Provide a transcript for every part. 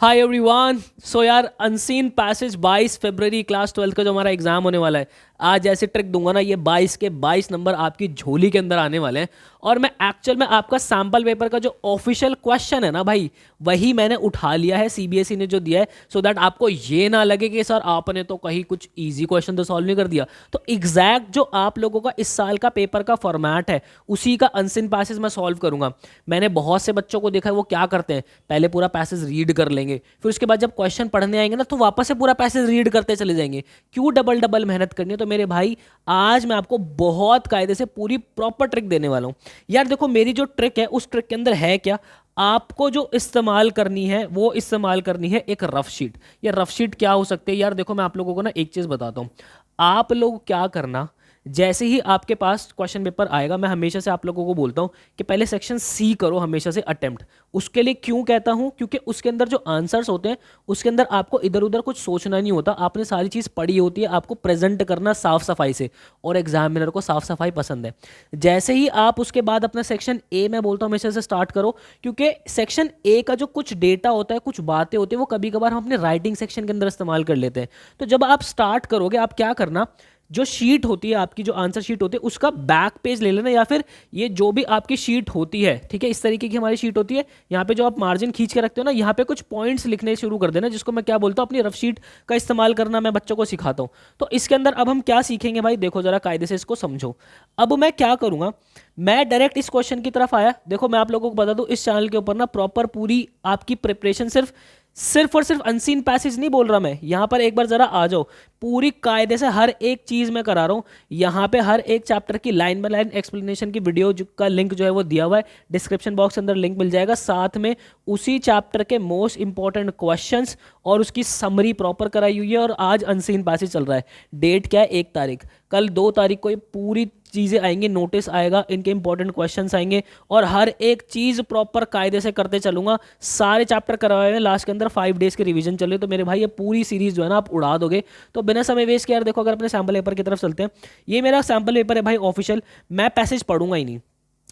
Hi everyone. सो यार unseen passage 22 फरवरी class 12 का जो हमारा एग्जाम होने वाला है, आज ऐसे ट्रिक दूंगा ना, ये 22 के 22 नंबर आपकी झोली के अंदर आने वाले हैं। और मैं एक्चुअल में आपका सैम्पल पेपर का जो ऑफिशियल क्वेश्चन है ना भाई, वही मैंने उठा लिया है, सीबीएसई ने जो दिया है, सो दैट आपको ये ना लगे कि सर आपने तो कहीं कुछ इजी क्वेश्चन तो सॉल्व नहीं कर दिया। तो एग्जैक्ट जो आप लोगों का इस साल का पेपर का फॉर्मेट है, उसी का अनसीन पैसेज मैं सॉल्व करूंगा। मैंने बहुत से बच्चों को देखा है, वो क्या करते हैं, पहले पूरा पैसेज रीड कर लेंगे, फिर उसके बाद जब क्वेश्चन पढ़ने आएंगे ना तो वापस से पूरा पैसेज रीड करते चले जाएंगे। क्यों डबल डबल मेहनत करनी है? तो मेरे भाई, आज मैं आपको बहुत कायदे से पूरी प्रॉपर ट्रिक देने वाला हूं। यार देखो, मेरी जो ट्रिक है उस ट्रिक के अंदर है क्या, आपको जो इस्तेमाल करनी है वो इस्तेमाल करनी है एक रफ शीट। ये रफ शीट क्या हो सकती है यार? देखो, मैं आप लोगों को ना एक चीज बताता हूं। आप लोग क्या करना, जैसे ही आपके पास क्वेश्चन पेपर आएगा, मैं हमेशा से आप लोगों को बोलता हूं कि पहले सेक्शन सी करो हमेशा से अटेम्प्ट। उसके लिए क्यों कहता हूं? क्योंकि उसके अंदर जो आंसर्स होते हैं, उसके अंदर आपको इधर उधर कुछ सोचना नहीं होता, आपने सारी चीज़ पढ़ी होती है, आपको प्रेजेंट करना साफ सफाई से, और एग्जामिनर को साफ सफाई पसंद है। जैसे ही आप उसके बाद अपना सेक्शन ए, मैं बोलता हूं हमेशा से स्टार्ट करो, क्योंकि सेक्शन ए का जो कुछ डेटा होता है, कुछ बातें होती है, वो कभी कभार हम अपने राइटिंग सेक्शन के अंदर इस्तेमाल कर लेते हैं। तो जब आप स्टार्ट करोगे, आप क्या करना, जो शीट होती है आपकी, जो आंसर शीट होती है, उसका बैक पेज ले लेना, या फिर ये जो भी आपकी शीट होती है, ठीक है, इस तरीके की हमारी शीट होती है, यहाँ पे जो आप मार्जिन खींच के रखते हो ना, यहाँ पे कुछ पॉइंट्स लिखने शुरू कर देना, जिसको मैं क्या बोलता हूँ, अपनी रफ शीट का इस्तेमाल करना मैं बच्चों को सिखाता हूँ। तो इसके अंदर अब हम क्या सीखेंगे भाई, देखो जरा कायदे से इसको समझो। अब मैं क्या करूंगा, मैं डायरेक्ट इस क्वेश्चन की तरफ आया। देखो, मैं आप लोगों को बता दूं, इस चैनल के ऊपर ना प्रॉपर पूरी आपकी प्रिपरेशन सिर्फ सिर्फ और सिर्फ अनसीन पैसेज नहीं बोल रहा मैं, यहां पर एक बार जरा आ जाओ। पूरी कायदे से हर एक चीज मैं करा रहा हूं। यहां पे हर एक चैप्टर की लाइन बाय लाइन एक्सप्लेनेशन की वीडियो का लिंक जो है वो दिया हुआ है, डिस्क्रिप्शन बॉक्स के अंदर लिंक मिल जाएगा। साथ में उसी चैप्टर के मोस्ट इंपॉर्टेंट क्वेश्चंस और उसकी समरी प्रॉपर कराई हुई है। और आज अनसीन पैसेज चल रहा है, डेट क्या है, 1 तारीख, कल 2 तारीख को ये पूरी चीज़ें आएंगी, नोटिस आएगा, इनके इंपॉर्टेंट क्वेश्चंस आएंगे, और हर एक चीज़ प्रॉपर कायदे से करते चलूंगा। सारे चैप्टर करवाए हुए, लास्ट के अंदर 5 डेज के रिवीजन चल रहे हैं। तो मेरे भाई, ये पूरी सीरीज जो है ना आप उड़ा दोगे। तो बिना समय वेस्ट किए यार, देखो, अगर अपने सैम्पल पेपर की तरफ चलते हैं, ये मेरा सैम्पल पेपर है भाई ऑफिशियल। मैं पैसेज पढ़ूंगा ही नहीं,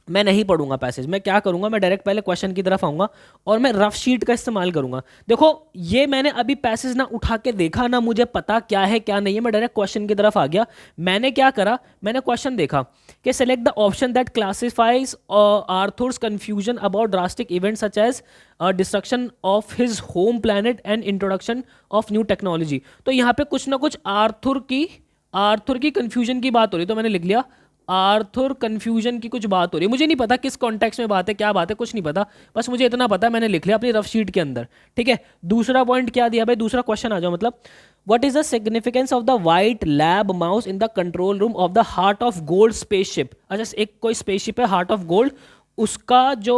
मैं नहीं पढ़ूंगा पैसेज। मैं क्या करूंगा, मैं डायरेक्ट पहले क्वेश्चन की तरफ आऊंगा और मैं रफ शीट का इस्तेमाल करूंगा। देखो, ये मैंने अभी पैसेज ना उठा के देखा, ना मुझे पता क्या है क्या नहीं है, मैं डायरेक्ट क्वेश्चन की तरफ आ गया। मैंने क्या करा, मैंने क्वेश्चन देखा कि select the option that classifies Arthur's confusion about drastic event such as destruction of his home planet and introduction of new technology. तो यहाँ पे कुछ ना कुछ आर्थर की कंफ्यूजन की बात हो रही, तो मैंने लिख लिया आर्थर कंफ्यूजन की कुछ बात हो रही है। मुझे नहीं पता किस कॉन्टेक्स्ट में बात है, क्या बात है, कुछ नहीं पता, बस मुझे इतना पता है, मैंने लिख लिया अपनी रफ शीट के अंदर। ठीक है, दूसरा पॉइंट क्या दिया भाई, दूसरा क्वेश्चन आ जाओ। मतलब, what is the significance of the white lab mouse in the control room of the heart of gold spaceship. अच्छा, एक कोई स्पेसशिप है हार्ट ऑफ गोल्ड, उसका जो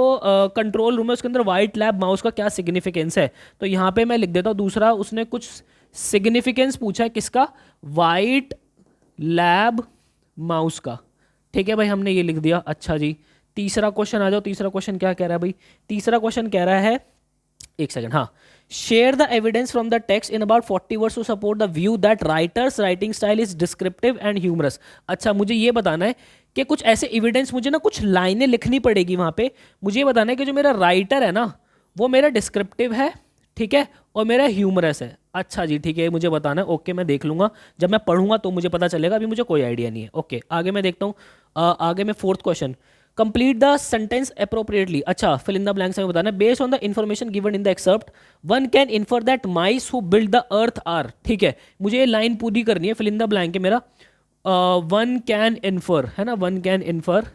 कंट्रोल रूम है, उसके अंदर वाइट लैब माउस का क्या सिग्निफिकेंस है। तो यहाँ पे मैं लिख देता हूँ दूसरा, उसने कुछ सिग्निफिकेंस पूछा है, किसका, वाइट लैब माउस का। ठीक है भाई, हमने ये लिख दिया। अच्छा जी, तीसरा क्वेश्चन आ जाओ। तीसरा क्वेश्चन क्या कह रहा है भाई, तीसरा क्वेश्चन कह रहा है, एक सेकंड, हाँ, share the evidence from the text in about 40 words to support the view that writer's writing style is descriptive and humorous. अच्छा, मुझे ये बताना है कि कुछ ऐसे एविडेंस, मुझे ना कुछ लाइनें लिखनी पड़ेगी वहां पे। मुझे ये बताना है कि जो मेरा राइटर है ना, वो मेरा डिस्क्रिप्टिव है, ठीक है, और मेरा ह्यूमरस है। अच्छा जी, ठीक है, मुझे बताना है। ओके, मैं देख लूंगा, जब मैं पढ़ूंगा तो मुझे पता चलेगा, अभी मुझे कोई आइडिया नहीं है। ओके, आगे मैं देखता हूँ। आगे में fourth question, complete the sentence appropriately. अच्छा, फिल इन द ब्लैंक्स में बताना है, based on the information given in the excerpt one can infer that mice who build the earth are. ठीक है, मुझे ये लाइन पूरी करनी है, फिल इन द ब्लैंक है मेरा। वन कैन इन्फर है ना, वन कैन इन्फर,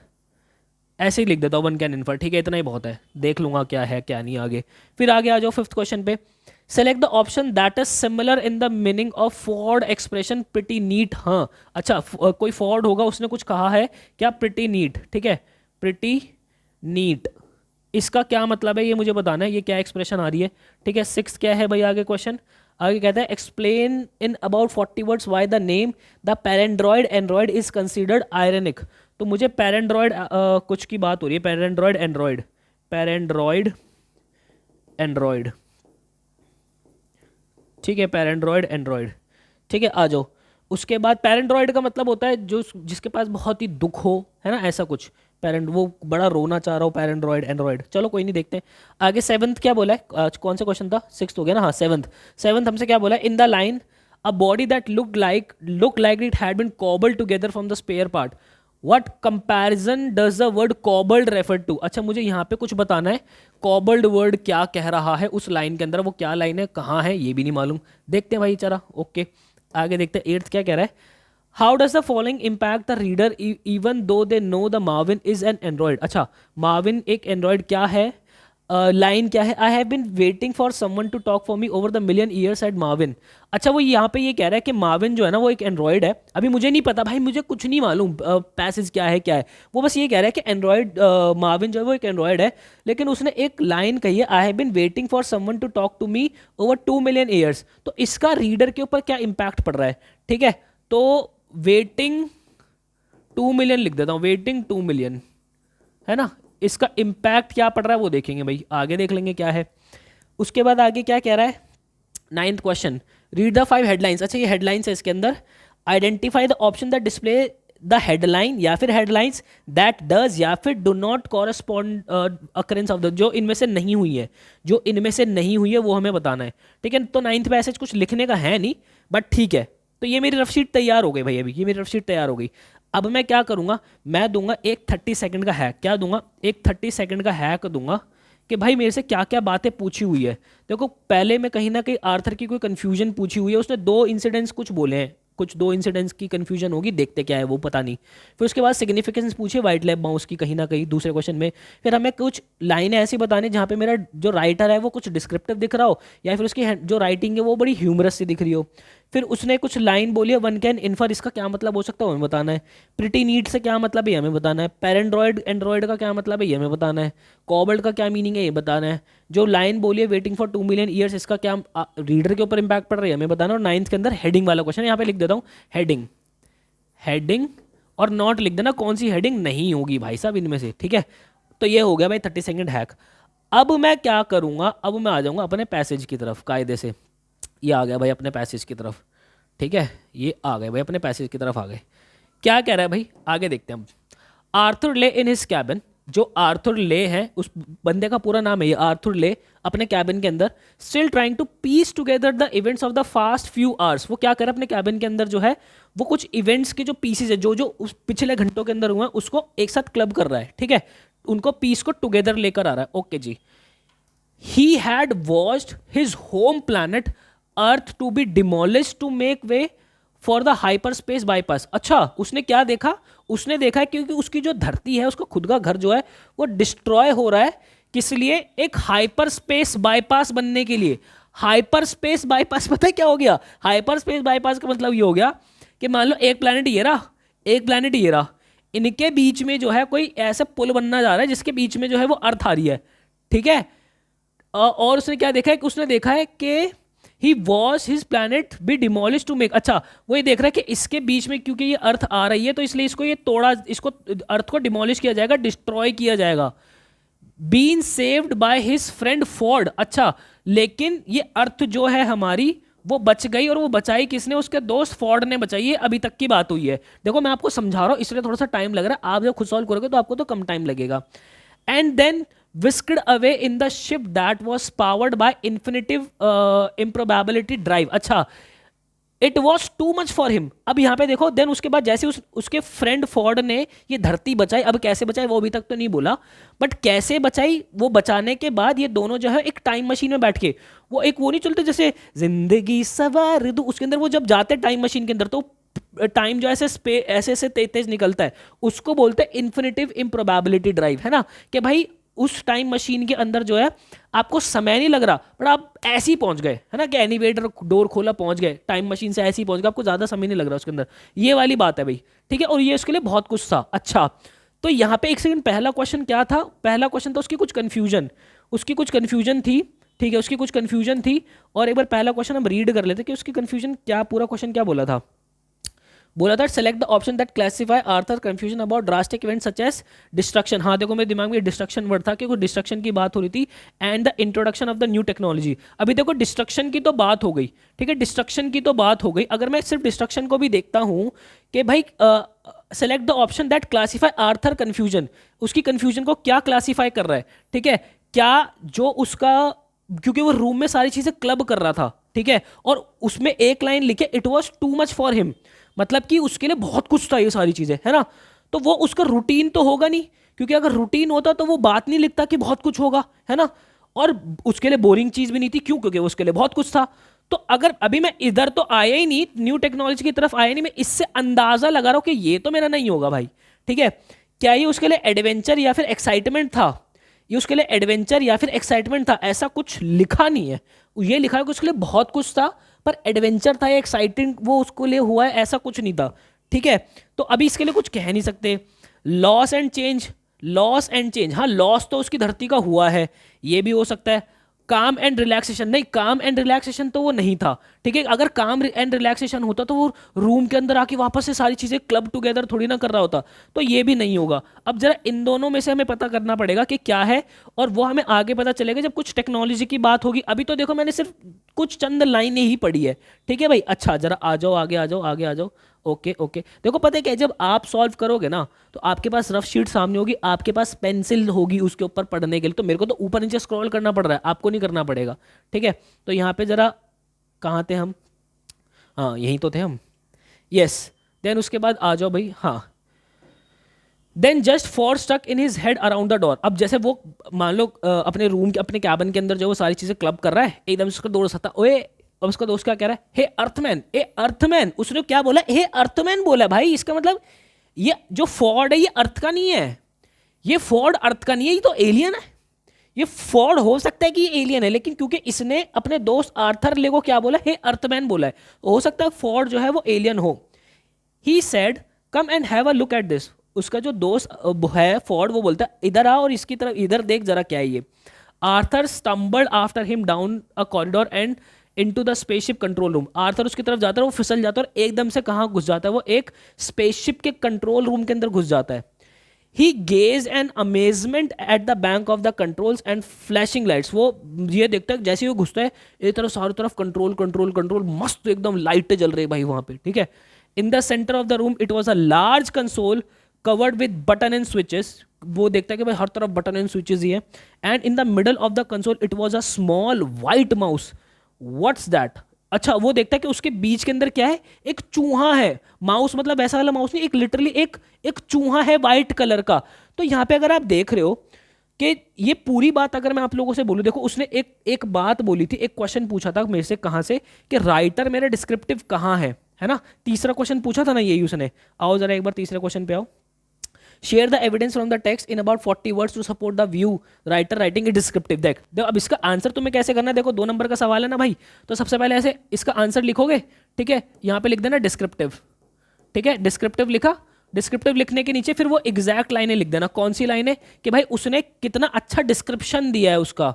ऐसे ही लिख देता हूँ, वन कैन इन्फर। ठीक है, इतना ही बहुत है, देख लूंगा क्या है क्या नहीं आगे। फिर आगे आ जाओ फिफ्थ क्वेश्चन पे, select the option that is similar in the meaning of ford expression pretty neat. हाँ, अच्छा, कोई फॉर्ड होगा, उसने कुछ कहा है क्या, प्रिटी नीट। ठीक है, प्रिटी नीट, इसका क्या मतलब है ये मुझे बताना है, ये क्या एक्सप्रेशन आ रही है। ठीक है, सिक्स क्या है भाई, आगे क्वेश्चन, आगे कहता है, explain in about 40 words why the name the paranoid android is considered ironic. तो मुझे पैरेंड्रॉइड कुछ की बात हो रही है, पैरेंड्रॉइड एंड्रॉइड, पैरेंड्रॉइड एंड्रॉइड, ठीक है, पैरेंड्रॉइड एंड्रॉइड। ठीक है, आ जाओ। उसके बाद पैरेंड्रॉइड का मतलब होता है जो जिसके पास बहुत ही दुख हो, है ना, ऐसा कुछ। पेरेंट, वो बड़ा रोना चाह रहा हो पैरेंड्रॉइड एंड्रॉइड। चलो कोई नहीं, देखते हैं आगे। सेवंथ क्या बोला है, कौन सा क्वेश्चन था, सिक्स हो गया ना, हाँ सेवंथ। सेवंथ हमसे क्या बोला है, in the line a body that look like it had been cobbled together from the spare part, what comparison does the word cobbled refer to. अच्छा मुझे यहाँ पे कुछ बताना है, कॉबल्ड वर्ड क्या कह रहा है उस लाइन के अंदर, वो क्या लाइन है, कहाँ है, ये भी नहीं मालूम। देखते हैं भाई चरा, ओके आगे देखते हैं। एट्थ क्या कह रहा है, how does the following impact the reader even though they know the Marvin is an android. अच्छा मार्विन एक एंड्रॉइड क्या है, लाइन क्या है, I have been waiting for someone to talk for me over the million years at Marvin. अच्छा वो यहाँ पे ये कह रहा है कि मार्विन जो है ना वो एक एंड्रॉइड है। अभी मुझे नहीं पता भाई, मुझे कुछ नहीं मालूम पैसेज क्या है क्या है, वो बस ये कह रहा है कि एंड्रॉइड मार्विन जो है वो एक एंड्रॉइड है, लेकिन उसने एक लाइन कही है, I have been waiting for someone to talk to me over 2 million years. तो इसका रीडर के ऊपर क्या इम्पैक्ट पड़ रहा है, ठीक है। तो वेटिंग 2 मिलियन लिख देता हूँ, वेटिंग 2 मिलियन है ना, इसका इम्पैक्ट क्या पड़ रहा है वो देखेंगे भाई, आगे देख लेंगे क्या है। उसके बाद आगे क्या कह रहा है, ninth question, read the 5 headlines. अच्छा ये हेडलाइंस है इसके अंदर, identify the option that display the headline या फिर हेडलाइंस दैट डज या फिर do not correspond occurrence of the, जो इनमें से नहीं हुई है, जो इनमें से नहीं हुई है वो हमें बताना है, ठीक है। तो नाइन्थ पैसेज कुछ लिखने का है नहीं, बट ठीक है। तो ये मेरी रफ शीट तैयार हो गई भाई, अभी ये मेरी रफ शीट तैयार हो गई। अब मैं क्या करूंगा, मैं दूंगा एक 30 सेकंड का हैक, क्या दूंगा, एक 30 सेकंड का हैक दूंगा कि भाई मेरे से क्या क्या बातें पूछी हुई है। देखो पहले में कहीं ना कहीं आर्थर की कोई कंफ्यूजन पूछी हुई है, उसने 2 इंसिडेंट्स कुछ बोले हैं, कुछ 2 इंसिडेंट्स की कंफ्यूजन होगी, देखते क्या है वो पता नहीं। फिर उसके बाद सिग्निफिकेंस पूछे वाइट लैब माउस की कहीं ना कहीं दूसरे क्वेश्चन में। फिर हमें कुछ लाइनें ऐसी बतानी जहाँ पे मेरा जो राइटर है वो कुछ डिस्क्रिप्टिव दिख रहा हो, या फिर उसकी जो राइटिंग है वो बड़ी ह्यूमरस सी दिख रही हो। फिर उसने कुछ लाइन बोली है, वन कैन इन्फर, इसका क्या मतलब हो सकता है हमें बताना है। प्रिटी नीट से क्या मतलब है हमें बताना है। पैरेंड्रॉइड एंड्रॉइड का क्या मतलब है ये हमें बताना है। कॉबल्ड का क्या मीनिंग है ये बताना है। जो लाइन बोली है वेटिंग फॉर 2 मिलियन ईयर्स, इसका क्या रीडर के ऊपर इंपैक्ट पड़ रहा है हमें बताना। और नाइन्थ के अंदर हेडिंग वाला क्वेश्चन, यहाँ पे लिख देता हूँ हेडिंग, हेडिंग और नॉट लिख देना कौन सी हेडिंग नहीं होगी भाई साहब इनमें से, ठीक है। तो ये हो गया भाई 30 सेकंड हैक। अब मैं क्या करूँगा, अब मैं आ जाऊँगा अपने पैसेज की तरफ कायदे से। ये आ गया भाई अपने पैसेज की तरफ, ठीक है, ये आ गए भाई अपने पैसेज की तरफ आ गए। क्या कह रहा है भाई, आगे देखते हैं हम। आर्थर ले इन हिज कैबिन, जो आर्थर ले है उस बंदे का पूरा नाम है ये, आर्थर ले, अपने कैबिन के अंदर still trying to piece together the events of the fast few hours. वो क्या कर रहा है अपने कैबिन के अंदर जो है वो कुछ इवेंट्स के जो पीसेज है, जो जो उस पिछले घंटों के अंदर हुए हैं उसको एक साथ क्लब कर रहा है, ठीक है, उनको पीस को टुगेदर लेकर आ रहा है, ओके जी। He had watched his home planet Earth to be demolished to make way for the hyperspace bypass। अच्छा उसने क्या देखा, उसने देखा है क्योंकि उसकी जो धरती है उसका खुद का घर जो है वो डिस्ट्रॉय हो रहा है, किस लिए, एक हाइपर स्पेस बाईपास बनने के लिए। हाइपर स्पेस बाईपास पता है क्या हो गया, हाइपर स्पेस बाईपास का मतलब ये हो गया कि मान लो एक प्लैनेट ये रहा, एक प्लैनेट ये रहा, इनके बीच में जो है कोई ऐसा पुल बनना जा रहा है जिसके बीच में जो है वो अर्थ आ रही है, ठीक है। और उसने क्या देखा है कि उसने देखा है कि he was his planet be demolish to make. अच्छा वो ये देख रहा है कि इसके बीच में क्योंकि ये अर्थ आ रही है तो इसलिए इसको ये तोड़ा, इसको अर्थ को डिमोलिश किया जाएगा, डिस्ट्रॉय किया जाएगा। Been saved by his friend Ford. अच्छा लेकिन ये अर्थ जो है हमारी वो बच गई, और वो बचाई किसने, उसके दोस्त फॉर्ड ने बचाई है। अभी तक की बात हुई है, देखो मैं आपको समझा रहा हूँ इसलिए थोड़ा सा टाइम लग रहा है, आप जब खुद सॉल्व करोगे तो आपको तो कम टाइम लगेगा। And then whisked away in the ship that was powered by infinitive improbability drive। अच्छा it was too much for him। अब यहाँ पे देखो देन उसके बाद जैसे उसके फ्रेंड फॉर्ड ने ये धरती बचाई, अब कैसे बचाई वो अभी तक तो नहीं बोला, बट कैसे बचाई, वो बचाने के बाद ये दोनों जो है एक टाइम मशीन में बैठ के, वो एक वो नहीं चलते जैसे जिंदगी सवार दो, उसके अंदर वो जब जाते टाइम मशीन के अंदर तो टाइम जो ऐसे ऐसे तेज निकलता है, उसको बोलते हैं इन्फिनिटिव इम्प्रोबेबिलिटी ड्राइव, है ना। कि भाई उस टाइम मशीन के अंदर जो है आपको समय नहीं लग रहा, बट आप ऐसे ही पहुंच गए, है ना, कि एलिवेटर डोर खोला पहुंच गए, टाइम मशीन से ऐसे ही पहुंच गए, आपको ज़्यादा समय नहीं लग रहा उसके अंदर, ये वाली बात है भाई, ठीक है। और ये उसके लिए बहुत कुछ था। अच्छा तो यहाँ पे एक सेकंड, पहला क्वेश्चन क्या था, पहला क्वेश्चन था उसकी कुछ कन्फ्यूजन थी, ठीक है, उसकी कुछ कन्फ्यूजन थी। और एक बार पहला क्वेश्चन हम रीड कर लेते कि उसकी कन्फ्यूजन क्या, पूरा क्वेश्चन क्या बोला था। बोला था select the option that classify Arthur confusion about drastic event such as destruction. हाँ देखो मेरे दिमाग में डिस्ट्रक्शन वर्ड था क्योंकि डिस्ट्रक्शन की बात हो रही थी, and the introduction of the new technology. अभी देखो डिस्ट्रक्शन की तो बात हो गई, ठीक है, डिस्ट्रक्शन की तो बात हो गई। अगर मैं सिर्फ डिस्ट्रक्शन को भी देखता हूँ कि भाई select the option that classify Arthur confusion, उसकी कंफ्यूजन को क्या क्लासीफाई कर रहा है, ठीक है, क्या जो उसका, क्योंकि वो रूम में सारी चीजें क्लब कर रहा था, ठीक है, और उसमें एक लाइन लिखे it was too much for him, मतलब कि उसके लिए बहुत कुछ था ये सारी चीजें, है ना, तो वो उसका रूटीन तो होगा नहीं, क्योंकि अगर रूटीन होता तो वो बात नहीं लिखता कि बहुत कुछ होगा, है ना, और उसके लिए बोरिंग चीज भी नहीं थी, क्यों, क्योंकि उसके लिए बहुत कुछ था। तो अगर अभी मैं इधर तो आया ही नहीं, न्यू टेक्नोलॉजी की तरफ आया नहीं, मैं इससे अंदाजा लगा रहा हूं कि ये तो मेरा नहीं होगा भाई, ठीक है, क्या ये उसके लिए एडवेंचर या फिर एक्साइटमेंट था, ये उसके लिए एडवेंचर या फिर एक्साइटमेंट था, ऐसा कुछ लिखा नहीं है, ये लिखा है कि उसके लिए बहुत कुछ था, पर एडवेंचर था या एक्साइटिंग वो उसको लिए हुआ है, ऐसा कुछ नहीं था, ठीक है। तो अभी इसके लिए कुछ कह नहीं सकते। Loss and change, loss and change, हाँ लॉस तो उसकी धरती का हुआ है, ये भी हो सकता है। काम एंड रिलैक्सेशन, नहीं काम एंड रिलैक्सेशन तो वो नहीं था, ठीक है, अगर काम एंड रिलैक्सेशन होता तो वो रूम के अंदर आके वापस से सारी चीजें क्लब टुगेदर थोड़ी ना कर रहा होता, तो ये भी नहीं होगा। अब जरा इन दोनों में से हमें पता करना पड़ेगा कि क्या है, और वो हमें आगे पता चलेगा जब कुछ टेक्नोलॉजी की बात होगी। अभी तो देखो मैंने सिर्फ कुछ चंद लाइनें ही पढ़ी है, ठीक है भाई। अच्छा जरा आ जाओ, आगे आ जाओ, आगे आ जाओ। ओके ओके, देखो पता है क्या, जब आप सॉल्व करोगे ना तो आपके पास रफ शीट सामने होगी, आपके पास पेंसिल होगी उसके ऊपर पढ़ने के लिए, तो मेरे को तो ऊपर नीचे स्क्रॉल करना पड़ रहा है, आपको नहीं करना पड़ेगा, ठीक है। तो यहाँ पे जरा कहाँ थे हम, हाँ यहीं तो थे हम, यस। देन उसके बाद आ जाओ भाई, हाँ। Then just for stuck in his head around the door, अब जैसे वो मान लो अपने रूम के अपने कैबिन के अंदर जो वो सारी चीजें क्लब कर रहा है, एकदम से उसका दोस्त आता, ओए, अब उसका दोस्त क्या कह रहा है, हे अर्थमैन, ए अर्थमैन, उसने क्या बोला, हे अर्थमैन बोला भाई, इसका मतलब ये जो फॉर्ड है ये अर्थ का नहीं है, ये फॉर्ड अर्थ का नहीं है, ये तो एलियन है। ये फॉर्ड हो सकता है कि ये एलियन है, लेकिन क्योंकि इसने अपने दोस्त आर्थर ले को क्या बोला, हे अर्थमैन बोला है, हो सकता है फॉर्ड जो है वो एलियन हो। He said come and have a look at this, उसका जो दोस्त है फॉर्ड वो बोलता है इधर आ और इसकी तरफ इधर देख जरा क्या है ये। Arthur stumbled after him down a corridor and into the spaceship control room, Arthur उसकी तरफ जाता है, वो फिसल जाता है और एकदम से कहाँ घुस जाता है, वो एक स्पेसशिप के कंट्रोल रूम के अंदर घुस जाता है। He gaze in amazement at the bank of the controls and flashing lights, वो ये देखता है जैसे ही वो घुसता है एक तरफ सारी तरफ कंट्रोल कंट्रोल कंट्रोल, मस्त एकदम लाइटें जल रही है भाई वहां पे, ठीक है। In the centre of the room it was a large console covered with button and switches, वो देखता है कि भाई हर तरफ बटन एंड स्विचेस ही है। And in the middle of the console it was a small white mouse, what's that, अच्छा वो देखता है कि उसके बीच के अंदर क्या है, एक चूहा है, माउस मतलब वैसा वाला माउस नहीं, एक लिटरली एक चूहा है वाइट कलर का। तो यहाँ पे अगर आप देख रहे हो कि ये पूरी बात अगर मैं आप लोगों से बोलूं, देखो उसने एक बात बोली थी, एक क्वेश्चन पूछा था मेरे से, कहाँ से, कि राइटर मेरा डिस्क्रिप्टिव कहाँ है ना, तीसरा क्वेश्चन पूछा था ना यही उसने। आओ जरा एक बार तीसरे क्वेश्चन पे आओ। Share the evidence from the text in about 40 words to support the view writer writing it descriptive. देख देखो अब इसका आंसर तुम्हें कैसे करना है, देखो 2 नंबर का सवाल है ना भाई, तो सबसे पहले ऐसे इसका आंसर लिखोगे, ठीक है, यहाँ पे लिख देना डिस्क्रिप्टिव, ठीक है, डिस्क्रिप्टिव लिखा, डिस्क्रिप्टिव लिखने के नीचे फिर वो एग्जैक्ट लाइनें लिख देना, कौन सी लाइनें, कि भाई उसने कितना अच्छा डिस्क्रिप्शन दिया है उसका,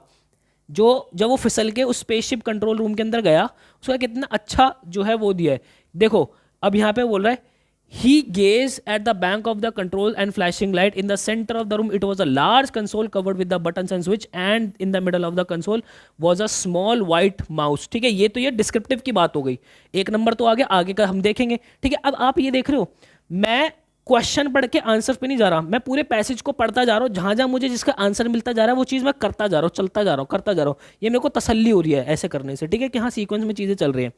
जो जब वो फिसल के उस स्पेसशिप कंट्रोल रूम के अंदर गया उसका कितना अच्छा जो है वो दिया है। देखो अब यहाँ पे बोल रहा है he gazed at the bank of the control and flashing light in the center of the room it was a large console covered with the buttons and switch and in the middle of the console was a small white mouse, ठीक है, ये तो ये descriptive की बात हो गई। 1 number तो आगे का हम देखेंगे, ठीक है। अब आप ये देख रहे हो मैं क्वेश्चन पढ़ के आंसर पे नहीं जा रहा, मैं पूरे पैसेज को पढ़ता जा रहा हूँ, जहां जहां मुझे जिसका आंसर मिलता जा रहा है वो चीज़ मैं करता जा रहा हूँ, चलता जा रहा हूँ, करता जा रहा हूँ, ये मेरे को तसल्ली हो रही है ऐसे करने से, ठीक है, कि हाँ सीक्वेंस में चीज़ें चल रही हैं।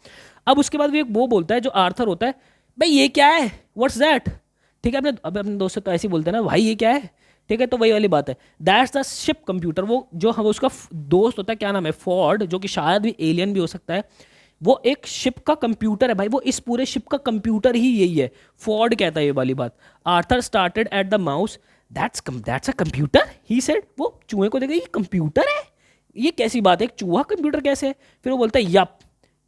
अब उसके बाद भी एक वो बोलता है जो आर्थर होता है, भाई ये क्या है, व्हाट्स दैट, ठीक है, अपने दोस्त से तो ऐसे ही बोलते हैं ना, भाई ये क्या है, ठीक है, तो वही वाली बात है, दैट्स द शिप कंप्यूटर, वो जो हम उसका दोस्त होता है क्या नाम है, फॉर्ड, जो कि शायद भी एलियन भी हो सकता है, वो एक शिप का कंप्यूटर है भाई, वो इस पूरे शिप का कंप्यूटर ही यही है, फॉर्ड कहता है ये वाली बात। Arthur started at the mouse, that's a computer, he said, वो चूहे को देखा ये कंप्यूटर है, ये कैसी बात है, एक चूहा कंप्यूटर कैसे है, फिर वो बोलता है यप,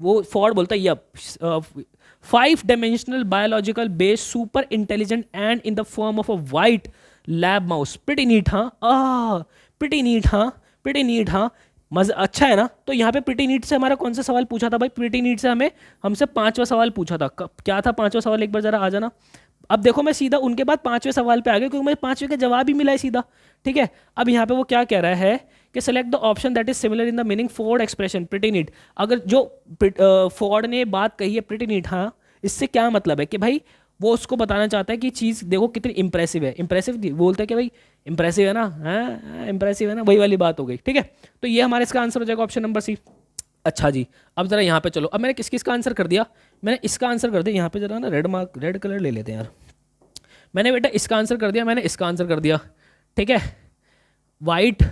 वो फॉर्ड बोलता है yup, 5 dimensional biological base super intelligent and in the form of a white lab mouse, pretty neat हाँ, pretty neat हाँ, pretty neat हाँ, मजा अच्छा है ना। तो यहाँ पे प्रिटी नीट से हमारा कौन सा सवाल पूछा था भाई, प्रिटी नीट से हमसे 5वां सवाल पूछा था, क्या था 5वां सवाल, एक बार जरा आ जाना। अब देखो मैं सीधा उनके बाद 5वें सवाल पे आ गया, क्योंकि मुझे 5वें का जवाब ही मिला है सीधा, ठीक है। अब यहाँ पे वो क्या कह रहा है कि select the option that is similar in the meaning Ford expression pretty neat. अगर जो फोर्ड ने बात कही है प्रिटी नीट, हाँ, इससे क्या मतलब है कि भाई वो उसको बताना चाहता है कि चीज़ देखो कितनी इंप्रेसिव है। इंप्रेसिव बोलते हैं कि भाई इंप्रेसिव है ना, हाँ इंप्रेसिव है ना, वही वाली बात हो गई। ठीक है, तो ये हमारा इसका आंसर हो जाएगा ऑप्शन नंबर सी। अच्छा जी, अब जरा यहाँ पे चलो, अब मैंने किस किस का आंसर कर दिया, मैंने इसका आंसर कर दिया। यहाँ पे जरा ना रेड मार्क, रेड कलर ले लेते हैं यार। मैंने बेटा इसका आंसर कर दिया, मैंने इसका आंसर कर दिया। ठीक है, वाइट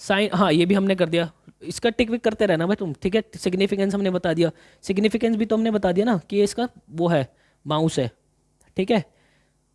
साइन, हाँ ये भी हमने कर दिया। इसका टिक विक करते रहना भाई तुम। ठीक है, सिग्निफिकेंस हमने बता दिया, सिग्निफिकेंस भी तो हमने बता दिया ना कि ये इसका वो है, माउस है। ठीक है,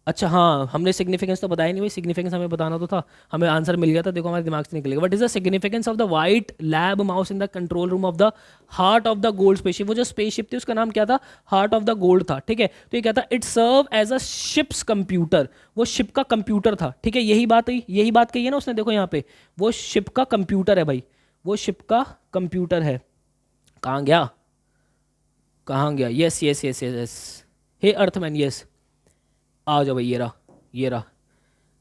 अच्छा हाँ हमने सिग्निफिकेंस तो बताया नहीं भाई, सिग्निफिकेंस हमें बताना तो था, हमें आंसर मिल गया था, देखो हमारे दिमाग से निकल गया। What is the significance of the white lab mouse in the control room of the heart of the gold spaceship. वो जो स्पेसशिप थी उसका नाम क्या था, हार्ट ऑफ द गोल्ड था। ठीक है, तो ये क्या था, it serve as a ship's computer, वो शिप का कंप्यूटर था। ठीक है, यही बात हुई, यही बात कही है ना उसने, देखो यहाँ पे वो शिप का कंप्यूटर है भाई, वो शिप का कंप्यूटर है। कहाँ गया, कहाँ गया, yes yes yes yes yes, hey earthman yes, आ जाओ भाई, ये रहा, ये रहा,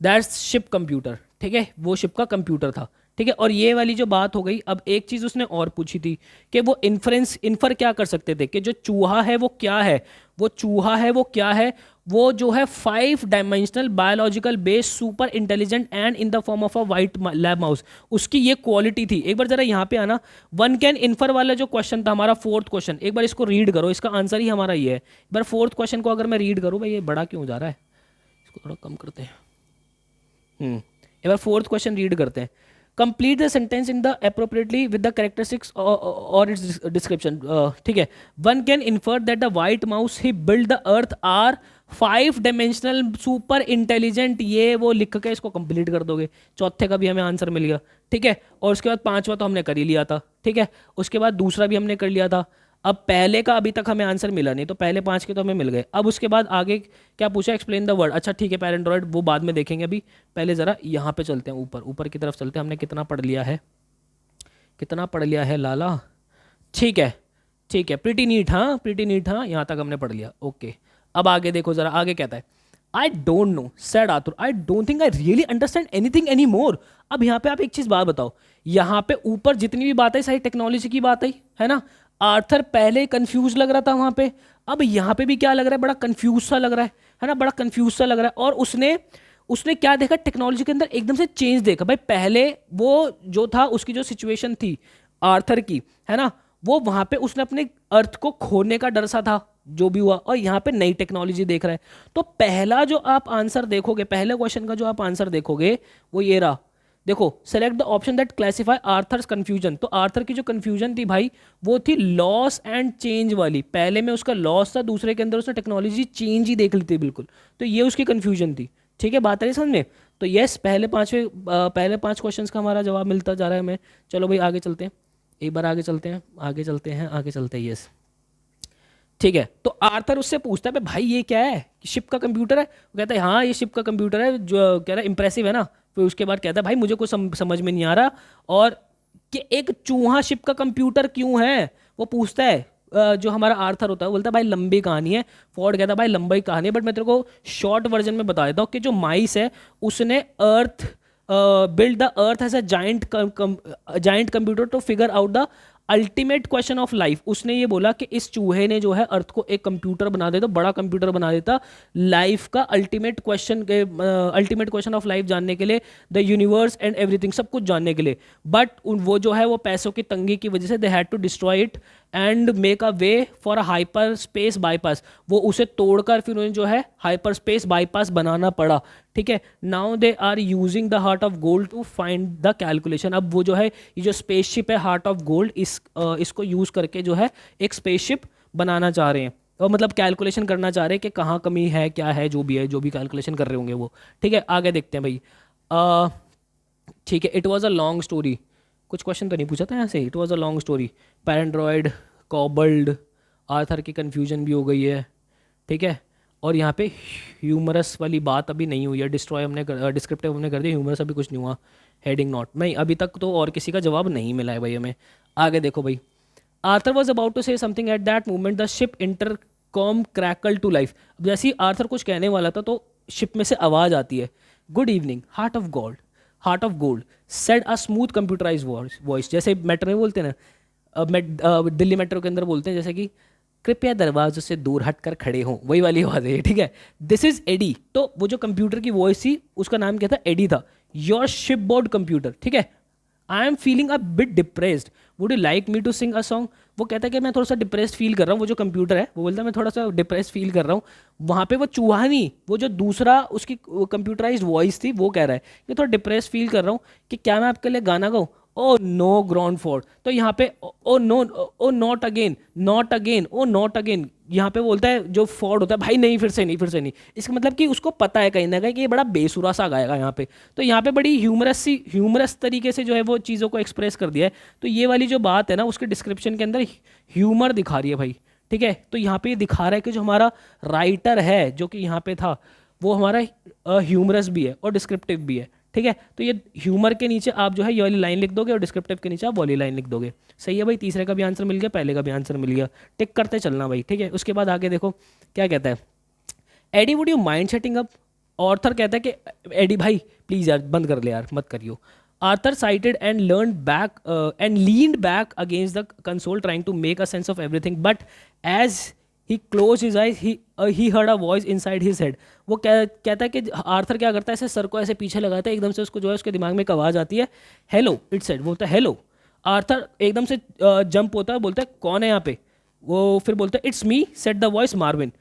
दैट्स शिप कंप्यूटर। ठीक है, वो शिप का कंप्यूटर था। ठीक है, और ये वाली जो बात हो गई, अब एक चीज़ उसने और पूछी थी कि वो इन्फर क्या कर सकते थे कि जो चूहा है वो क्या है, वो चूहा है वो क्या है, वो जो है 5 dimensional biological base super intelligent and in the form of a white lab mouse, उसकी ये क्वालिटी थी। एक बार जरा यहाँ पे आना, वन कैन इन्फर वाला जो क्वेश्चन था हमारा, फोर्थ क्वेश्चन, एक बार इसको रीड करो, इसका आंसर ही हमारा ये है। एक बार फोर्थ क्वेश्चन को अगर मैं रीड करूँ, भाई ये बड़ा क्यों जा रहा है, इसको थोड़ा कम करते हैं। एक बार फोर्थ क्वेश्चन रीड करते हैं। Complete the sentence in the appropriately with the characteristics और इट्स डिस्क्रिप्शन। ठीक है, one can infer that the white mouse he build the earth are 5 dimensional super intelligent, ये वो लिख के इसको कंप्लीट कर दोगे। चौथे का भी हमें आंसर मिल गया। ठीक है, और उसके बाद पांचवा तो हमने कर ही लिया था। ठीक है, उसके बाद दूसरा भी हमने कर लिया था। अब पहले का अभी तक हमें आंसर मिला नहीं, तो पहले 5 के तो हमें मिल गए। अब उसके बाद आगे क्या पूछा, एक्सप्लेन द वर्ड। अच्छा ठीक है, पैरेंड्रॉइड वो बाद में देखेंगे, अभी पहले ज़रा यहाँ पे चलते हैं, ऊपर ऊपर की तरफ चलते हैं। हमने कितना पढ़ लिया है, कितना पढ़ लिया है लाला। ठीक है, ठीक है, प्रीटी नीट, हाँ प्रीटी नीट, हाँ यहाँ तक हमने पढ़ लिया। ओके, अब आगे देखो ज़रा, आगे कहता है आई डोंट नो सैड आतुर, I don't think I really understand anything any more. अब यहाँ पे आप एक चीज़ बात बताओ, यहाँ पे ऊपर जितनी भी बात है सारी टेक्नोलॉजी की बात है ना। आर्थर पहले कंफ्यूज लग रहा था वहां पे, अब यहाँ पे भी क्या लग रहा है, बड़ा कंफ्यूज सा लग रहा है ना, बड़ा कंफ्यूज सा लग रहा है। और उसने उसने क्या देखा, टेक्नोलॉजी के अंदर एकदम से चेंज देखा। भाई पहले वो जो था, उसकी जो सिचुएशन थी आर्थर की, है ना, वो वहां पे उसने अपने अर्थ को खोने का डर सा था, जो भी हुआ, और यहाँ पे नई टेक्नोलॉजी देख रहा है। तो पहला जो आप आंसर देखोगे, पहले क्वेश्चन का जो आप आंसर देखोगे वो ये रहा, देखो select the option that classify Arthur's confusion. तो आर्थर की जो कंफ्यूजन थी भाई, वो थी लॉस एंड चेंज वाली। पहले में उसका लॉस था, दूसरे के अंदर उसने टेक्नोलॉजी चेंज ही देख ली थी बिल्कुल। तो ये उसकी कंफ्यूजन थी। ठीक है, बात है समझ में। तो यस, पहले 5 क्वेश्चंस का हमारा जवाब मिलता जा रहा है हमें। चलो भाई आगे चलते हैं, एक बार आगे चलते हैं, आगे चलते हैं, आगे चलते हैं। यस ठीक है, तो आर्थर उससे पूछता है भाई ये क्या है, शिप का कंप्यूटर है। वो कहता है हाँ ये शिप का कंप्यूटर है, जो कह रहा है इंप्रेसिव है ना। फिर उसके बाद कहता है भाई मुझे कुछ समझ में नहीं आ रहा, और कि एक चूहा शिप का कंप्यूटर क्यों है, वो पूछता है। जो हमारा आर्थर होता है वो बोलता है भाई लंबी कहानी है। फोर्ड कहता है भाई लंबी कहानी है, बट मैं तेरे को शॉर्ट वर्जन में बता देता हूँ कि जो माइस है उसने earth build the earth as a giant computer to figure out the ultimate question of life. उसने ये बोला कि इस चूहे ने जो है अर्थ को एक कंप्यूटर बना देता, बड़ा कंप्यूटर बना देता लाइफ का अल्टीमेट क्वेश्चन ऑफ लाइफ जानने के लिए, द यूनिवर्स एंड एवरीथिंग, सब कुछ जानने के लिए। बट वो जो है वो पैसों की तंगी की वजह से they had to destroy it and make a way for a hyperspace bypass. वो उसे तोड़कर फिर उन्हें जो है हाइपर स्पेस बाईपास बनाना पड़ा। ठीक है, now they are using the heart of gold to find the calculation. अब वो जो है ये जो स्पेसशिप है हार्ट ऑफ गोल्ड, इसको यूज करके जो है एक स्पेसशिप बनाना चाह रहे हैं, और मतलब कैलकुलेशन करना चाह रहे हैं कि कहाँ कमी है, क्या है, जो भी है, जो भी कैलकुलेशन कर रहे होंगे वो। ठीक है, आगे देखते हैं भाई। ठीक है, it was a long story, कुछ क्वेश्चन तो नहीं पूछा था यहाँ से। It was a long story, paranoid, cobbled, Arthur की कन्फ्यूजन भी हो गई है। ठीक है, और यहाँ पे ह्यूमरस वाली बात अभी नहीं हुई है, डिस्ट्रॉय हमने डिस्क्रिप्टिव हमने कर दिया, ह्यूमरस अभी कुछ नहीं हुआ। हेडिंग नॉट नहीं, अभी तक तो और किसी का जवाब नहीं मिला है भाई हमें। आगे देखो भाई, Arthur was about to say something at that moment the ship intercom crackle to life. अब जैसे ही आर्थर कुछ कहने वाला था तो शिप में से आवाज़ आती है, good evening heart of gold, heart of gold said a smooth computerize voice. जैसे मेट्रो में बोलते हैं ना, दिल्ली मेट्रो के अंदर बोलते हैं जैसे कि कृपया दरवाजों से दूर हटकर खड़े हों, वही वाली आवाज़ है ये, ठीक है। दिस इज एडी, तो वो जो कंप्यूटर की वॉइस थी उसका नाम क्या था, एडी था। योर शिप बोर्ड कंप्यूटर, ठीक है। I am feeling a bit depressed, would you like me to sing a song. वो कहता है कि मैं थोड़ा सा डिप्रेस्ड फील कर रहा हूँ, वो जो कंप्यूटर है वो बोलता है मैं थोड़ा सा डिप्रेस्ड फील कर रहा हूँ। वहाँ पे वो चूहा नहीं, वो जो दूसरा उसकी कंप्यूटराइज्ड वॉइस थी वो कह रहा है कि थोड़ा डिप्रेस्ड फील कर रहा हूँ, कि क्या मैं आपके लिए गाना गाऊँ। ओ नो ग्राउंड फोर्ड, तो यहाँ पे oh no, oh not again, not again, oh not again, यहाँ पे बोलता है जो फोर्ड होता है, भाई नहीं फिर से नहीं, फिर से नहीं। इसका मतलब कि उसको पता है कहीं ना कहीं कि ये बड़ा बेसुरा सा गाएगा यहाँ पे। तो यहाँ पे बड़ी ह्यूमरस तरीके से जो है वो चीज़ों को एक्सप्रेस कर दिया है। तो ये वाली जो बात है ना उसके डिस्क्रिप्शन के अंदर ह्यूमर दिखा रही है भाई, ठीक है। तो यहाँ पे ये दिखा रहा है कि जो हमारा राइटर है जो कि यहाँ पे था वो हमारा ह्यूमरस भी है और डिस्क्रिप्टिव भी है, ठीक है। तो ये ह्यूमर के नीचे आप जो है ये वाली लाइन लिख दोगे और डिस्क्रिप्टिव के नीचे आप वाली लाइन लिख दोगे। सही है भाई, तीसरे का भी आंसर मिल गया, पहले का भी आंसर मिल गया। टिक करते चलना भाई, ठीक है। उसके बाद आगे देखो क्या कहता है, Eddie would you mind setting up. Arthur कहता है कि एडी भाई प्लीज यार बंद कर ले यार, मत करियो। Arthur sighted and learn back and leaned back against the console trying to make a sense of everything, but as he close his eyes he heard a voice inside his head. वो कहता है कि Arthur क्या करता है, ऐसे sir को ऐसे पीछे लगाता है, एकदम से उसको जो है उसके दिमाग में एक आवाज़ आती है, हेलो इट सेड, बोलता है हेलो। आर्थर एकदम से जंप होता है, बोलता है कौन है यहाँ पे। वो फिर बोलता है it's me set the voice Marvin.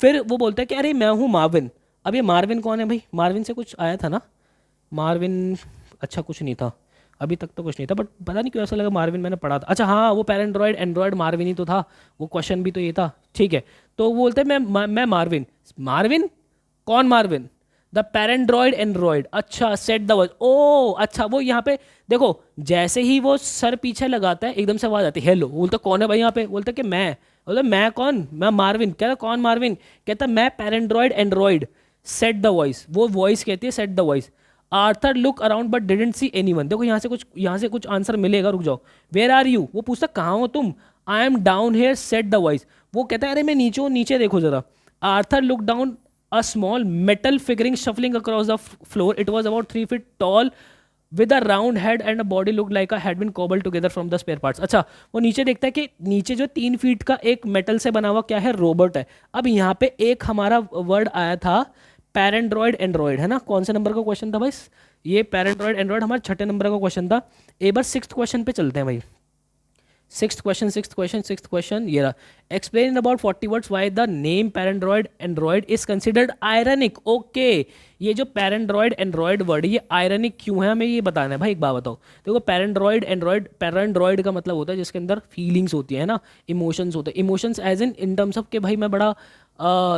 फिर वो बोलता है कि अरे मैं हूँ मार्विन। अब ये मार्विन कौन है भाई, मार्विन से कुछ आया था ना, मार्विन अच्छा कुछ नहीं था, अभी तक तो कुछ नहीं था, बट पता नहीं क्यों ऐसा लगा मार्विन मैंने पढ़ा था। अच्छा हाँ, वो पैरेंड्रॉयड एंड्रॉयड मार्विन ही तो था, वो क्वेश्चन भी तो ये था, ठीक है। तो वो बोलते हैं मैं मार्विन। मार्विन कौन मार्विन, द पैरेंड्रॉयड एंड्रॉयड। अच्छा सेट द वर्ड, ओ अच्छा वो यहाँ पे देखो, जैसे ही वो सर पीछे लगाता है एकदम से आवाज आती है हेलो। बोलता कौन है भाई यहाँ पे, बोलता कि मैं। बोलता मैं कौन, मैं मार्विन। कहता कौन मार्विन, कहता मैं पैरेंड्रॉयड एंड्रॉयड सेट द वॉइस। वो वॉइस कहती है set the voice. Arthur look around but didn't see anyone. देखो यहाँ से कुछ आंसर मिलेगा, रुक जाओ। वेयर आर यू, वो पूछता कहाँ हो तुम। I am down here set the voice. वो कहता है अरे मैं नीचे हूँ, नीचे देखो जरा। Arthur look down a small metal figurine shuffling across the floor. It was about 3 feet tall with a round head and a body looked like a had been cobbled together from the spare parts. अच्छा वो नीचे देखता है कि नीचे जो 3 feet का एक मेटल से बना हुआ क्या है, रोबोट है। अब यहाँ पे एक हमारा वर्ड आया था पैरेंड्रॉयड एंड्रॉयड, है ना। कौन से नंबर का क्वेश्चन था भाई ये, पैरेंड्रॉयड एंड्रॉयड हमारे छठे नंबर का क्वेश्चन था। एक बार सिक्स्थ क्वेश्चन पे चलते हैं भाई। सिक्स्थ क्वेश्चन ये रहा। Explain about 40 words why the name paranoid android is considered ironic. Okay, ये जो पैरेंड्रॉयड एंड्रॉयड वर्ड ये आयरनिक क्यों है हमें ये बताना है भाई। एक बात बताओ, देखो पैरेंड्रॉयड एंड्रॉयड, पैरेंड्रॉयड का मतलब होता है जिसके अंदर फीलिंग्स होती है ना, इमोशंस होते हैं। Emotions as in terms of के भाई मैं बड़ा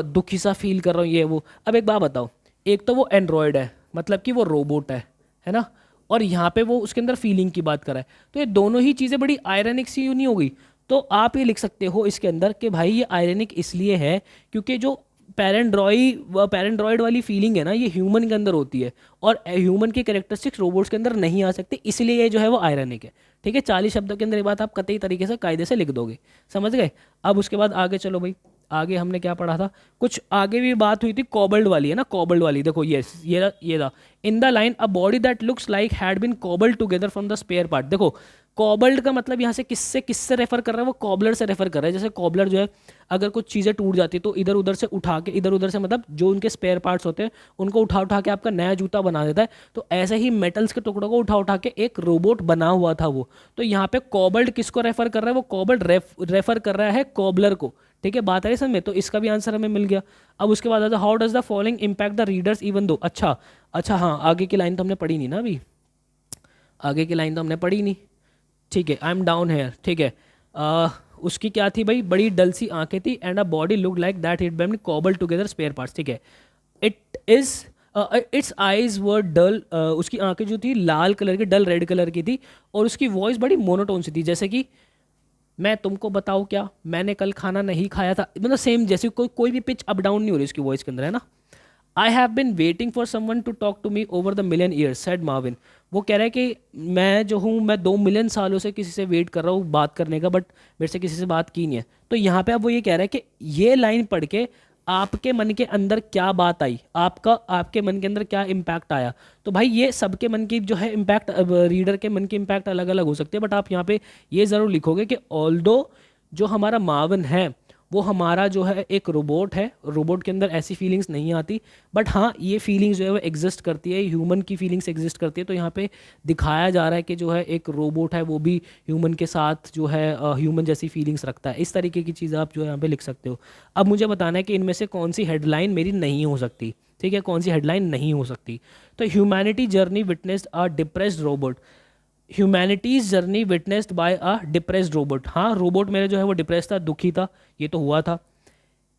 दुखी सा फील कर रहा हूँ ये वो। अब एक बात बताओ, एक तो वो एंड्रॉयड है मतलब कि वो रोबोट है ना, और यहाँ पे वो उसके अंदर फीलिंग की बात कर रहा है। तो ये दोनों ही चीज़ें बड़ी आयरनिक सी नहीं हो गई। तो आप ये लिख सकते हो इसके अंदर कि भाई ये आयरनिक इसलिए है क्योंकि जो पैरेंड्रॉयड वाली फीलिंग है ना ये ह्यूमन के अंदर होती है और ह्यूमन की कैरेक्टरिस्टिक्स रोबोट्स के अंदर नहीं आ सकते, इसलिए ये जो है वो आयरनिक है। ठीक है, 40 शब्दों के अंदर ये बात आप कतई तरीके से कायदे से लिख दोगे, समझ गए। अब उसके बाद आगे चलो भाई, आगे हमने क्या पढ़ा था, कुछ आगे भी बात हुई थी कॉबल्ड वाली, है ना। कॉबल्ड वाली देखो, यस ये था in the line a body that looks like had been cobbled together from the spare part. देखो कॉबल्ड का मतलब यहाँ से किससे रेफर कर रहा है, वो कॉबलर से रेफर कर रहा है। जैसे कॉबलर जो है अगर कुछ चीज़ें टूट जाती है तो इधर उधर से उठा के, इधर उधर से मतलब जो उनके स्पेयर पार्ट्स होते हैं उनको उठा उठा के आपका नया जूता बना देता है। तो ऐसे ही मेटल्स के टुकड़ों को उठा उठा के एक रोबोट बना हुआ था वो। तो यहाँ पे कॉबल्ड किसको रेफर कर रहा है, वो कॉबल्ड रेफर कर रहा है कॉबलर को। ठीक है, बात है समझ में। तो इसका भी आंसर हमें मिल गया। अब उसके बाद आता how does the following impact the readers even though. अच्छा हाँ, आगे की लाइन तो हमने पढ़ी नहीं ना अभी, आगे की लाइन तो हमने पढ़ी नहीं। ठीक है, आई एम डाउन हेयर, ठीक है। उसकी क्या थी भाई, बड़ी डल सी आंखें थी and a body look like that it been cobbled together spare parts. ठीक है, it is its eyes were dull, उसकी आंखें जो थी लाल कलर की, डल रेड कलर की थी और उसकी वॉइस बड़ी मोनोटोन सी थी, जैसे कि मैं तुमको बताऊँ क्या, मैंने कल खाना नहीं खाया था। मतलब सेम जैसे कोई भी पिच अप डाउन नहीं हो रही उसकी वॉइस के अंदर, है ना। I have been waiting for someone to talk to me over the million years said Marvin. वो कह रहा है कि मैं जो हूँ मैं 2 मिलियन सालों से किसी से वेट कर रहा हूँ बात करने का, बट मेरे से किसी से बात की नहीं है। तो यहाँ पे अब वो ये कह रहा है कि ये लाइन पढ़ के आपके मन के अंदर क्या बात आई, आपके मन के अंदर क्या इम्पैक्ट आया। तो भाई ये सबके मन की जो है इम्पैक्ट, रीडर के मन की इम्पैक्ट अलग अलग हो सकते हैं, बट आप यहाँ पे ये ज़रूर लिखोगे कि ऑल्दो जो हमारा मार्विन है वो हमारा जो है एक रोबोट है, रोबोट के अंदर ऐसी फीलिंग्स नहीं आती, बट हाँ ये फीलिंग्स जो है वो एग्जिस्ट करती है, ह्यूमन की फीलिंग्स एग्जिस्ट करती है। तो यहाँ पे दिखाया जा रहा है कि जो है एक रोबोट है वो भी ह्यूमन के साथ जो है ह्यूमन जैसी फीलिंग्स रखता है। इस तरीके की चीज़ आप जो है यहाँ पे लिख सकते हो। अब मुझे बताना है कि इनमें से कौन सी हेडलाइन मेरी नहीं हो सकती, ठीक है, कौन सी हेडलाइन नहीं हो सकती। तो humanity journey witnessed a depressed robot, humanity's journey witnessed by a depressed robot, हाँ रोबोट मेरे जो है वो डिप्रेस था, दुखी था, ये तो हुआ था।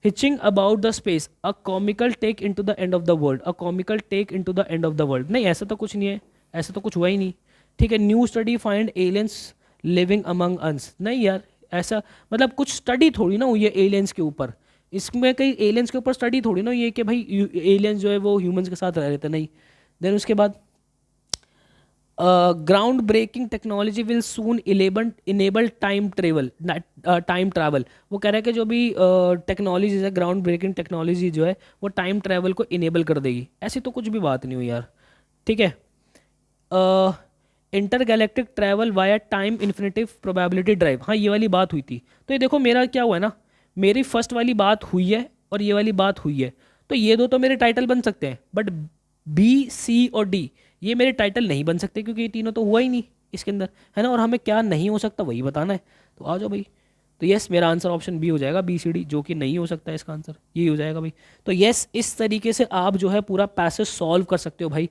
Hitching about the space, a comical take into the end of the world, a comical take into the end of the world, नहीं ऐसा तो कुछ नहीं है, ऐसा तो कुछ हुआ ही नहीं, ठीक है। New study find aliens living among us, नहीं यार ऐसा, मतलब कुछ स्टडी थोड़ी ना हुई है एलियंस के ऊपर, इसमें कहीं एलियंस के ऊपर स्टडी थोड़ी ना हुई है कि भाई एलियंस जो है वो ह्यूमंस के साथ रह रहे थे, नहीं। देन उसके बाद ground breaking technology will soon enable time travel, time travel, वो कह रहा है कि जो भी टेक्नोलॉजी है, ग्राउंड ब्रेकिंग टेक्नोलॉजी जो है वो टाइम ट्रैवल को इनेबल कर देगी, ऐसी तो कुछ भी बात नहीं हुई यार, ठीक है। Inter galactic travel via time infinitive probability drive, हाँ ये वाली बात हुई थी। तो ये देखो मेरा क्या हुआ है ना, मेरी फर्स्ट वाली बात हुई है और ये वाली बात हुई है, तो ये दो तो मेरे टाइटल बन सकते हैं, बट बी सी और डी ये मेरे टाइटल नहीं बन सकते, क्योंकि ये तीनों तो हुआ ही नहीं इसके अंदर, है ना। और हमें क्या नहीं हो सकता वही बताना है, तो आ जाओ भाई। तो यस मेरा आंसर ऑप्शन बी हो जाएगा, बी सी डी, जो कि नहीं हो सकता है इसका आंसर ये हो जाएगा भाई। तो यस इस तरीके से आप जो है पूरा पैसेज सॉल्व कर सकते हो भाई।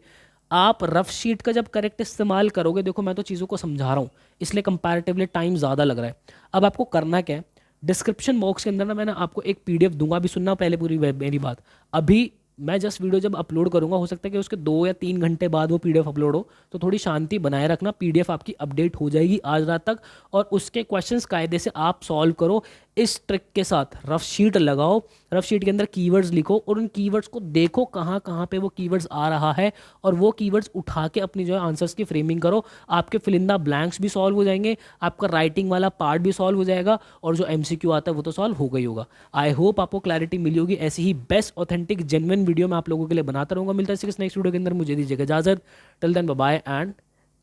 आप रफ शीट का जब करेक्ट इस्तेमाल करोगे, देखो मैं तो चीज़ों को समझा रहा हूँ इसलिए कंपैरेटिवली टाइम ज़्यादा लग रहा है। अब आपको करना क्या है, डिस्क्रिप्शन बॉक्स के अंदर ना मैंने आपको एक पीडीएफ दूंगा, अभी सुनना पहले पूरी मेरी बात। अभी मैं जस्ट वीडियो जब अपलोड करूंगा, हो सकता है कि उसके 2 या 3 घंटे बाद वो पीडीएफ अपलोड हो, तो थोड़ी शांति बनाए रखना, पीडीएफ आपकी अपडेट हो जाएगी आज रात तक, और उसके क्वेश्चंस कायदे से आप सॉल्व करो इस ट्रिक के साथ। रफ शीट लगाओ, रफ शीट के अंदर कीवर्ड्स लिखो और उन कीवर्ड्स को देखो कहाँ कहाँ पे वो कीवर्ड्स आ रहा है, और वो कीवर्ड्स उठा के अपनी जो है आंसर्स की फ्रेमिंग करो। आपके फिल इन द ब्लैंक्स भी सॉल्व हो जाएंगे, आपका राइटिंग वाला पार्ट भी सॉल्व हो जाएगा, और जो एमसीक्यू आता है वो तो सॉल्व हो गई होगा। आई होप आपको क्लैरिटी मिली होगी। ऐसी ही बेस्ट ऑथेंटिक जेन्युइन वीडियो मैं आप लोगों के लिए बनाता रहूंगा। मिलता है नेक्स्ट वीडियो के अंदर, मुझे दीजिएगा इजाजत। Till then bye bye and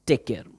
take care.